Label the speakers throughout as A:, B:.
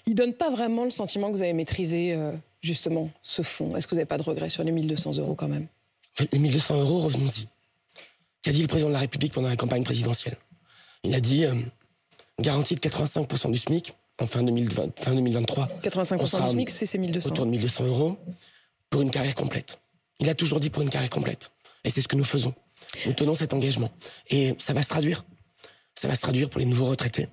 A: il donne pas vraiment le sentiment que vous avez maîtrisé justement ce fonds. Est-ce que vous n'avez pas de regrets sur les 1 200 € quand même?
B: Les 1 200 €, revenons-y. Qu'a dit le président de la République pendant la campagne présidentielle? Il a dit garantie de 85% du SMIC en fin 2023.
A: 85% du SMIC, c'est ces 1 200.
B: Autour de 1 200 € pour une carrière complète. Il a toujours dit pour une carrière complète. Et c'est ce que nous faisons. Nous tenons cet engagement. Et ça va se traduire. Ça va se traduire pour les nouveaux retraités.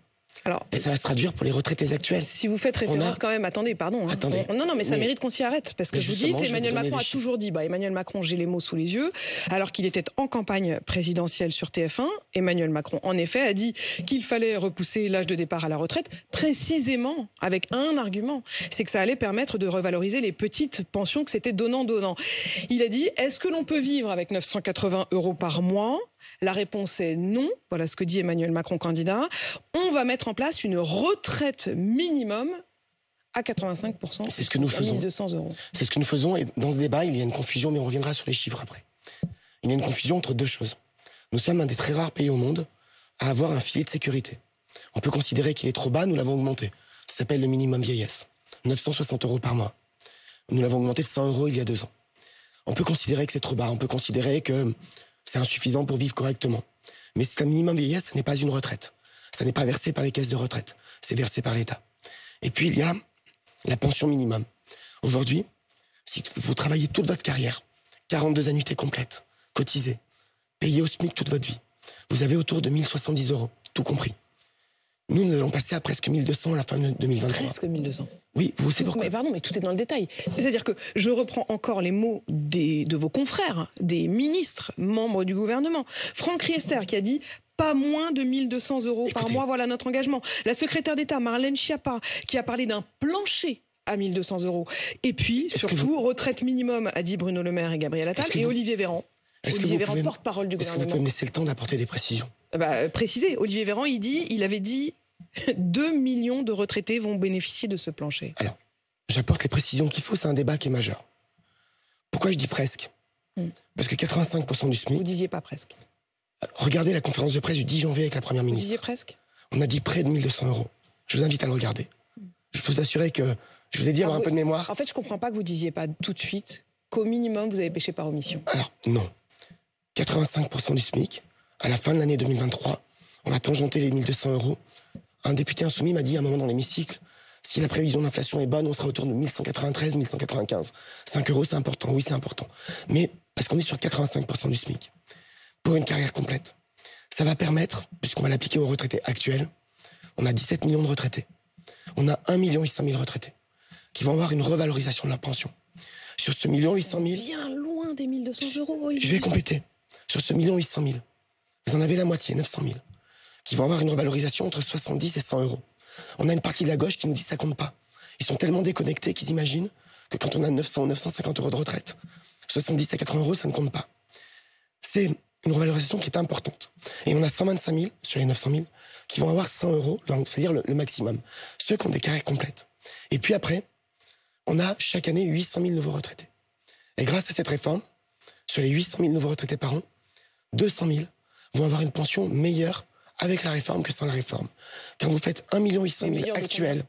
A: Alors,
B: et ça va se traduire pour les retraités actuels.
A: Si vous faites référence quand même, attendez, pardon.
B: Attendez.
A: Non, mais ça mérite qu'on s'y arrête. Parce que vous dites, Emmanuel Macron a toujours dit, Emmanuel Macron, j'ai les mots sous les yeux, alors qu'il était en campagne présidentielle sur TF1, Emmanuel Macron, en effet, a dit qu'il fallait repousser l'âge de départ à la retraite, précisément avec un argument, c'est que ça allait permettre de revaloriser les petites pensions, que c'était donnant-donnant. Il a dit, est-ce que l'on peut vivre avec 980 € par mois ? La réponse est non. Voilà ce que dit Emmanuel Macron, candidat. On va mettre en place une retraite minimum à 85%.
B: C'est ce que nous faisons.
A: 1 200 €.
B: C'est ce que nous faisons. Et dans ce débat, il y a une confusion, mais on reviendra sur les chiffres après. Il y a une confusion entre deux choses. Nous sommes un des très rares pays au monde à avoir un filet de sécurité. On peut considérer qu'il est trop bas, nous l'avons augmenté. Ça s'appelle le minimum vieillesse. 960 € par mois. Nous l'avons augmenté de 100 € il y a 2 ans. On peut considérer que c'est trop bas. On peut considérer que c'est insuffisant pour vivre correctement. Mais c'est un minimum vieillesse, ce n'est pas une retraite. Ça n'est pas versé par les caisses de retraite. C'est versé par l'État. Et puis, il y a la pension minimum. Aujourd'hui, si vous travaillez toute votre carrière, 42 annuités complètes, cotisées, payées au SMIC toute votre vie, vous avez autour de 1 070 €, tout compris. Nous allons passer à presque 1 200 à la fin de 2023.
A: Presque 1 200.
B: Oui, vous savez pourquoi.
A: Mais pardon, mais tout est dans le détail. C'est-à-dire que je reprends encore les mots de vos confrères, des ministres, membres du gouvernement. Franck Riester qui a dit pas moins de 1 200 € par mois, voilà notre engagement. La secrétaire d'État, Marlène Schiappa, qui a parlé d'un plancher à 1 200 €. Et puis, surtout, retraite minimum, a dit Bruno Le Maire et Gabriel Attal, et Olivier Véran. Olivier Véran, porte-parole du gouvernement.
B: Est-ce que vous pouvez me laisser le temps d'apporter des précisions?
A: Préciser, Olivier Véran, il avait dit 2 millions de retraités vont bénéficier de ce plancher.
B: Alors, j'apporte les précisions qu'il faut, c'est un débat qui est majeur. Pourquoi je dis presque? Parce que 85% du SMIC...
A: Vous disiez pas presque.
B: Alors, regardez la conférence de presse du 10 janvier avec la Première ministre.
A: Vous disiez presque?
B: On a dit près de 1 200 €. Je vous invite à le regarder. Je peux vous assurer que... Je vous ai dit avoir un peu de mémoire.
A: En fait, je comprends pas que vous disiez pas tout de suite qu'au minimum, vous avez péché par omission.
B: Alors, non. 85% du SMIC, à la fin de l'année 2023, on a tangenté les 1 200 €. Un député insoumis m'a dit à un moment dans l'hémicycle, si la prévision d'inflation est bonne, on sera autour de 1193, 1195. 5 €, c'est important. Oui, c'est important. Mais parce qu'on est sur 85% du SMIC. Pour une carrière complète. Ça va permettre, puisqu'on va l'appliquer aux retraités actuels, on a 17 millions de retraités. On a 1 800 000 retraités qui vont avoir une revalorisation de leur pension. Sur ce 1 800 000...
A: Bien loin des 1 200 €.
B: Je vais compléter. Sur ce 1 800 000, vous en avez la moitié, 900 000, qui vont avoir une revalorisation entre 70 et 100 €. On a une partie de la gauche qui nous dit que ça compte pas. Ils sont tellement déconnectés qu'ils imaginent que quand on a 900 ou 950 € de retraite, 70 à 80 €, ça ne compte pas. C'est une revalorisation qui est importante. Et on a 125 000 sur les 900 000 qui vont avoir 100 €, c'est-à-dire le maximum. Ceux qui ont des carrières complètes. Et puis après, on a chaque année 800 000 nouveaux retraités. Et grâce à cette réforme, sur les 800 000 nouveaux retraités par an, 200 000 vont avoir une pension meilleure avec la réforme que sans la réforme. Quand vous faites 1 800 000 actuels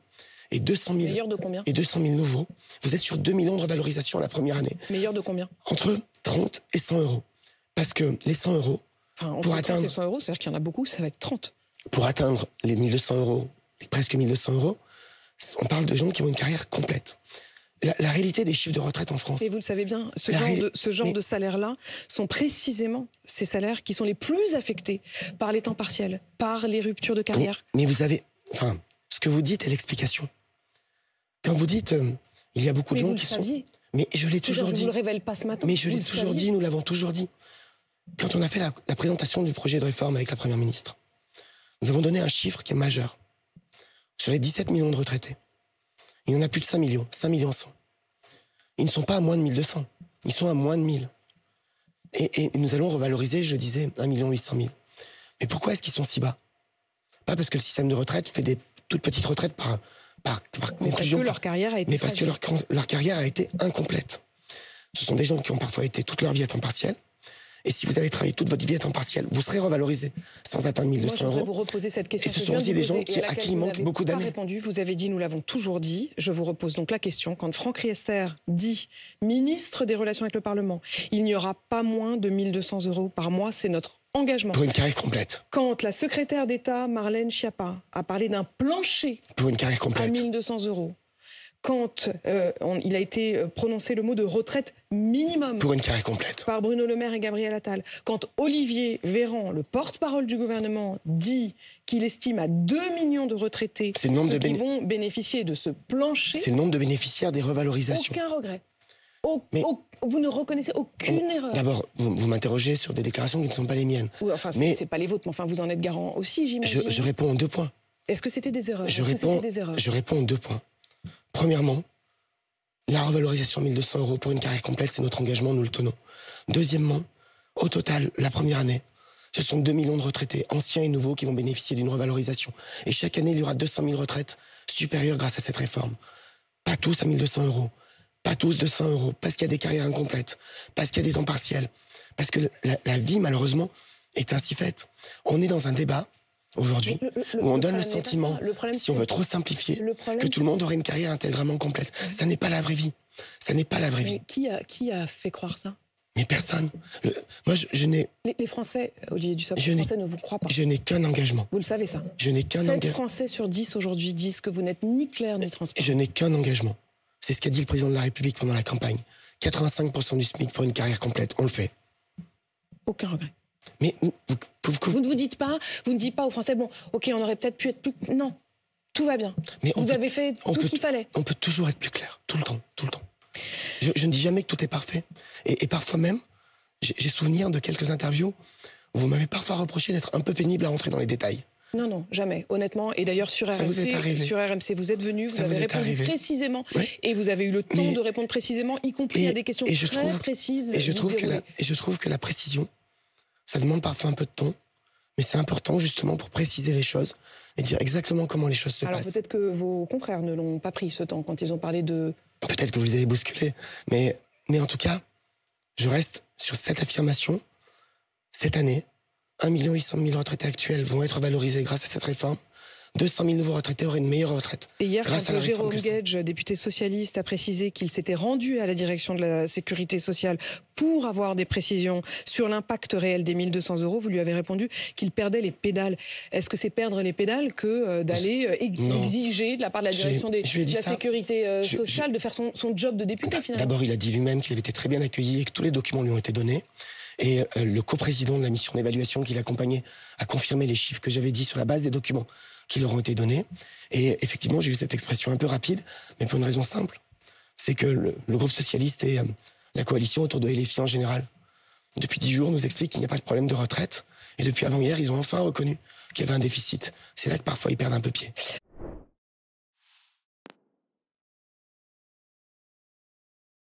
B: et 200 000, et 200 000 nouveaux, vous êtes sur 2 millions de revalorisation la première année.
A: Meilleur de combien?
B: Entre 30 et 100 €. Parce que les 100 €,
A: pour atteindre... 100 €, c'est-à-dire qu'il y en a beaucoup, ça va être 30.
B: Pour atteindre les 1 200 €, presque 1 200 €, on parle de gens qui ont une carrière complète. La réalité des chiffres de retraite en France...
A: Et vous le savez bien, ce genre de salaires-là sont précisément ces salaires qui sont les plus affectés par les temps partiels, par les ruptures de carrière.
B: Mais vous avez... Enfin, ce que vous dites est l'explication. Quand vous dites... il y a beaucoup de gens qui sont... Mais je l'ai toujours dit.
A: Je ne vous le révèle pas ce matin.
B: Mais je l'ai toujours dit, nous l'avons toujours dit. Quand on a fait la présentation du projet de réforme avec la Première ministre, nous avons donné un chiffre qui est majeur. Sur les 17 millions de retraités, il y en a plus de 5 millions, 5 millions 100. Ils ne sont pas à moins de 1 200, ils sont à moins de 1 000. Et nous allons revaloriser, je disais, 1 800 000. Mais pourquoi est-ce qu'ils sont si bas? Pas parce que le système de retraite fait des toutes petites retraites par conclusion.
A: Mais parce que leur carrière a été
B: mais parce que leur carrière a été incomplète. Ce sont des gens qui ont parfois été toute leur vie à temps partiel Et si vous avez travaillé toute votre vie à temps partiel, vous serez revalorisé sans atteindre 1 200
A: euros. Je voudrais vous reposer cette question.
B: Et ce sont aussi des gens à qui il manque beaucoup d'années.
A: Vous avez dit, nous l'avons toujours dit. Je vous repose donc la question. Quand Franck Riester dit, ministre des Relations avec le Parlement, il n'y aura pas moins de 1 200 euros par mois, c'est notre engagement.
B: Pour une carrière complète.
A: Quand la secrétaire d'État, Marlène Schiappa, a parlé d'un plancher
B: pour une carrière complète
A: à 1 200 euros, quand il a été prononcé le mot de retraite minimum
B: pour une carrière complète
A: par Bruno Le Maire et Gabriel Attal, quand Olivier Véran, le porte-parole du gouvernement, dit qu'il estime à 2 millions de retraités qui vont bénéficier de ce plancher...
B: C'est le nombre de bénéficiaires des revalorisations.
A: Aucun regret. Vous ne reconnaissez aucune erreur.
B: D'abord, vous m'interrogez sur des déclarations qui ne sont pas les miennes.
A: Oui, enfin, c'est pas les vôtres, mais enfin, vous en êtes garant aussi, j'imagine.
B: Je réponds en 2 points.
A: Est-ce que c'était des erreurs?
B: Je réponds en 2 points. Premièrement, la revalorisation à 1 200 euros pour une carrière complète, c'est notre engagement, nous le tenons. Deuxièmement, au total, la première année, ce sont 2 millions de retraités, anciens et nouveaux, qui vont bénéficier d'une revalorisation. Et chaque année, il y aura 200 000 retraites supérieures grâce à cette réforme. Pas tous à 1 200 euros, pas tous 200 euros, parce qu'il y a des carrières incomplètes, parce qu'il y a des temps partiels, parce que la vie, malheureusement, est ainsi faite. On est dans un débat aujourd'hui, où on donne le sentiment, si on veut trop simplifier, que tout le monde aurait une carrière intégralement complète. Ça n'est pas la vraie vie. Ça n'est pas la vraie vie.
A: Qui a fait croire ça?
B: Mais personne. Moi, je n'ai...
A: Les Français, Olivier Dussopt, les Français ne vous croient pas.
B: Je n'ai qu'un engagement.
A: Vous le savez, ça?
B: Je n'ai qu'un engagement.
A: 7 Français sur 10 aujourd'hui disent que vous n'êtes ni clair ni transparent.
B: Je n'ai qu'un engagement. C'est ce qu'a dit le président de la République pendant la campagne. 85% du SMIC pour une carrière complète. On le fait.
A: Aucun regret.
B: Mais
A: vous ne dites pas aux Français, bon, ok, on aurait peut-être pu être plus... Non, tout va bien. Mais vous avez fait tout ce qu'il fallait.
B: On peut toujours être plus clair, tout le temps. Je ne dis jamais que tout est parfait. Et parfois même, j'ai souvenir de quelques interviews où vous m'avez parfois reproché d'être un peu pénible à rentrer dans les détails.
A: Non, jamais, honnêtement. Et d'ailleurs, sur RMC, vous êtes venu, vous avez répondu précisément. Oui. Et vous avez eu le temps de répondre précisément, y compris à des questions très précises.
B: Et je trouve que la précision, ça demande parfois un peu de temps, mais c'est important justement pour préciser les choses et dire exactement comment les choses se passent.
A: Alors peut-être que vos confrères ne l'ont pas pris ce temps quand ils ont parlé de...
B: Peut-être que vous les avez bousculés, mais en tout cas, je reste sur cette affirmation. Cette année, 1 800 000 retraités actuels vont être valorisés grâce à cette réforme. 200 000 nouveaux retraités auraient une meilleure retraite.
A: Et hier, quand Jérôme Guedj, député socialiste, a précisé qu'il s'était rendu à la direction de la sécurité sociale pour avoir des précisions sur l'impact réel des 1 200 euros, vous lui avez répondu qu'il perdait les pédales. Est-ce que c'est perdre les pédales que d'aller exiger de la part de la direction de la sécurité sociale de faire son job de député finalement?
B: D'abord, il a dit lui-même qu'il avait été très bien accueilli et que tous les documents lui ont été donnés. Et le coprésident de la mission d'évaluation qui l'accompagnait a confirmé les chiffres que j'avais dit sur la base des documents qui leur ont été donnés. Et effectivement, j'ai eu cette expression un peu rapide, mais pour une raison simple. C'est que le groupe socialiste et la coalition autour de LFI en général, depuis 10 jours, nous expliquent qu'il n'y a pas de problème de retraite. Et depuis avant-hier, ils ont enfin reconnu qu'il y avait un déficit. C'est là que parfois ils perdent un peu pied.